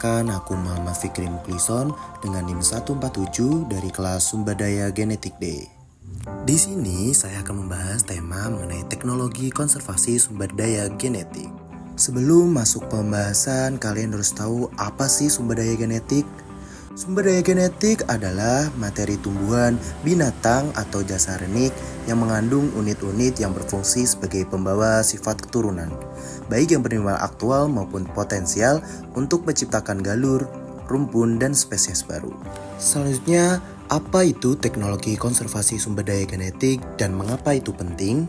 Perkenalkan, aku Muhammad Fikri Muklison dengan NIM 147 dari kelas Sumber Daya Genetik D. Di sini saya akan membahas tema mengenai teknologi konservasi sumber daya genetik. Sebelum masuk pembahasan, kalian harus tahu apa sih sumber daya genetik? Sumber daya genetik adalah materi tumbuhan, binatang, atau jasa renik yang mengandung unit-unit yang berfungsi sebagai pembawa sifat keturunan, baik yang bernilai aktual maupun potensial untuk menciptakan galur, rumpun, dan spesies baru. Selanjutnya, apa itu teknologi konservasi sumber daya genetik dan mengapa itu penting?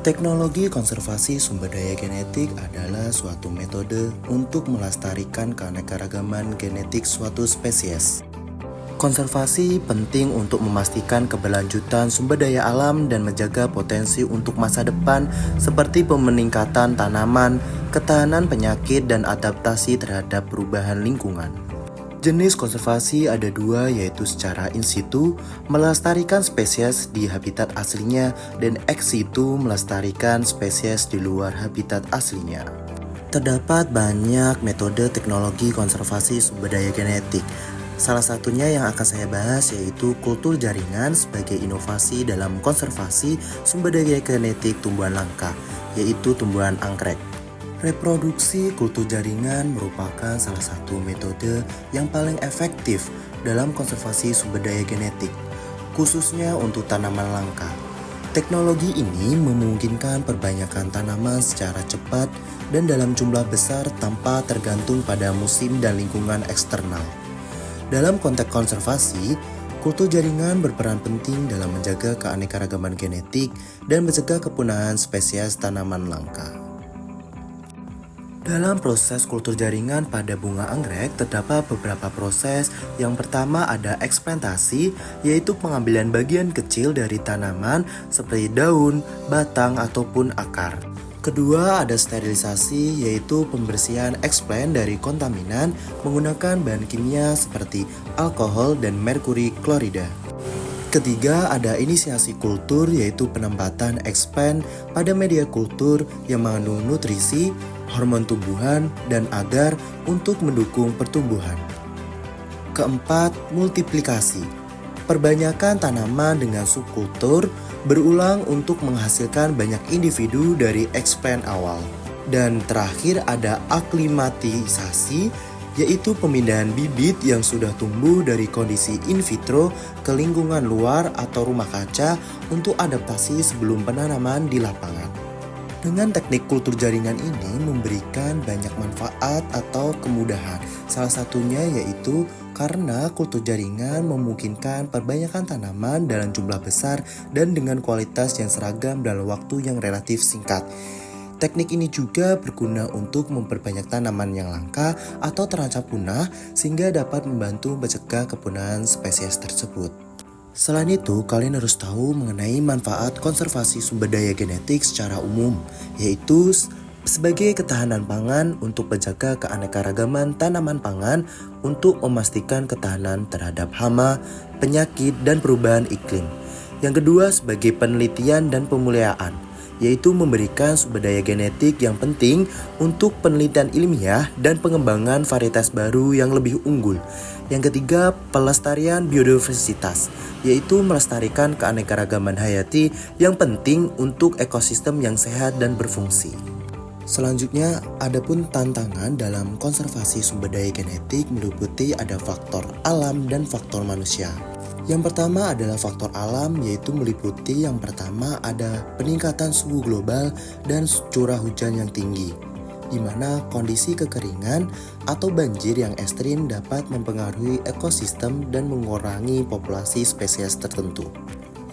Teknologi konservasi sumber daya genetik adalah suatu metode untuk melestarikan keanekaragaman genetik suatu spesies. Konservasi penting untuk memastikan keberlanjutan sumber daya alam dan menjaga potensi untuk masa depan seperti peningkatan tanaman, ketahanan penyakit, dan adaptasi terhadap perubahan lingkungan. Jenis konservasi ada dua, yaitu secara in situ, melestarikan spesies di habitat aslinya, dan ex situ, melestarikan spesies di luar habitat aslinya. Terdapat banyak metode teknologi konservasi sumber daya genetik. Salah satunya yang akan saya bahas yaitu kultur jaringan sebagai inovasi dalam konservasi sumber daya genetik tumbuhan langka, yaitu tumbuhan anggrek. Reproduksi kultur jaringan merupakan salah satu metode yang paling efektif dalam konservasi sumber daya genetik, khususnya untuk tanaman langka. Teknologi ini memungkinkan perbanyakan tanaman secara cepat dan dalam jumlah besar tanpa tergantung pada musim dan lingkungan eksternal. Dalam konteks konservasi, kultur jaringan berperan penting dalam menjaga keanekaragaman genetik dan mencegah kepunahan spesies tanaman langka. Dalam proses kultur jaringan pada bunga anggrek terdapat beberapa proses. Yang pertama ada eksplantasi, yaitu pengambilan bagian kecil dari tanaman seperti daun, batang, ataupun akar. Kedua ada sterilisasi, yaitu pembersihan eksplant dari kontaminan menggunakan bahan kimia seperti alkohol dan merkuri klorida. Ketiga ada inisiasi kultur, yaitu penempatan eksplant pada media kultur yang mengandung nutrisi, hormon tumbuhan, dan agar untuk mendukung pertumbuhan. Keempat, multiplikasi. Perbanyakan tanaman dengan subkultur berulang untuk menghasilkan banyak individu dari eksplant awal. Dan terakhir ada aklimatisasi, yaitu pemindahan bibit yang sudah tumbuh dari kondisi in vitro ke lingkungan luar atau rumah kaca untuk adaptasi sebelum penanaman di lapangan. Dengan teknik kultur jaringan ini memberikan banyak manfaat atau kemudahan. Salah satunya yaitu karena kultur jaringan memungkinkan perbanyakan tanaman dalam jumlah besar dan dengan kualitas yang seragam dalam waktu yang relatif singkat. Teknik ini juga berguna untuk memperbanyak tanaman yang langka atau terancam punah sehingga dapat membantu mencegah kepunahan spesies tersebut. Selain itu, kalian harus tahu mengenai manfaat konservasi sumber daya genetik secara umum, yaitu sebagai ketahanan pangan untuk menjaga keanekaragaman tanaman pangan untuk memastikan ketahanan terhadap hama, penyakit, dan perubahan iklim. Yang kedua, sebagai penelitian dan pemuliaan, yaitu memberikan sumber daya genetik yang penting untuk penelitian ilmiah dan pengembangan varietas baru yang lebih unggul. Yang ketiga, pelestarian biodiversitas, yaitu melestarikan keanekaragaman hayati yang penting untuk ekosistem yang sehat dan berfungsi. Selanjutnya, adapun tantangan dalam konservasi sumber daya genetik meliputi ada faktor alam dan faktor manusia. Yang pertama adalah faktor alam, yaitu meliputi yang pertama ada peningkatan suhu global dan curah hujan yang tinggi, di mana kondisi kekeringan atau banjir yang ekstrim dapat mempengaruhi ekosistem dan mengurangi populasi spesies tertentu.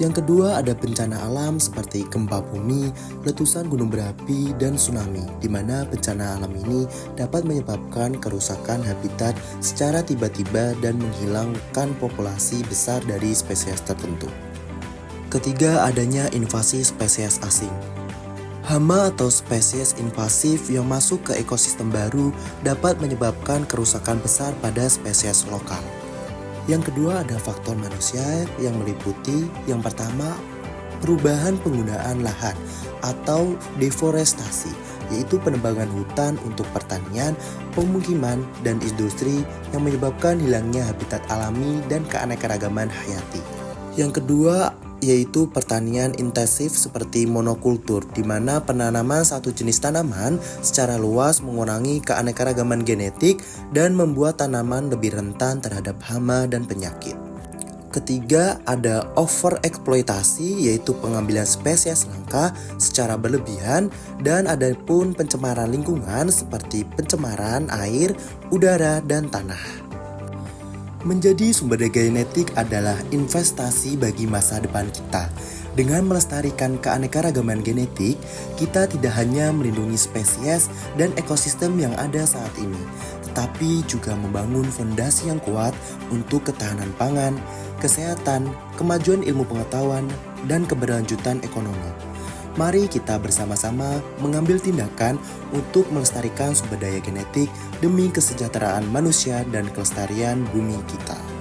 Yang kedua ada bencana alam seperti gempa bumi, letusan gunung berapi, dan tsunami, di mana bencana alam ini dapat menyebabkan kerusakan habitat secara tiba-tiba dan menghilangkan populasi besar dari spesies tertentu. Ketiga, adanya invasi spesies asing. Hama atau spesies invasif yang masuk ke ekosistem baru dapat menyebabkan kerusakan besar pada spesies lokal. Yang kedua ada faktor manusia yang meliputi yang pertama perubahan penggunaan lahan atau deforestasi, yaitu penebangan hutan untuk pertanian, pemukiman, dan industri yang menyebabkan hilangnya habitat alami dan keanekaragaman hayati. Yang kedua yaitu pertanian intensif seperti monokultur, di mana penanaman satu jenis tanaman secara luas mengurangi keanekaragaman genetik dan membuat tanaman lebih rentan terhadap hama dan penyakit. Ketiga, ada overeksploitasi, yaitu pengambilan spesies langka secara berlebihan, dan ada pun pencemaran lingkungan seperti pencemaran air, udara, dan tanah. Menjadi sumber daya genetik adalah investasi bagi masa depan kita. Dengan melestarikan keanekaragaman genetik, kita tidak hanya melindungi spesies dan ekosistem yang ada saat ini, tetapi juga membangun fondasi yang kuat untuk ketahanan pangan, kesehatan, kemajuan ilmu pengetahuan, dan keberlanjutan ekonomi. Mari kita bersama-sama mengambil tindakan untuk melestarikan sumber daya genetik demi kesejahteraan manusia dan kelestarian bumi kita.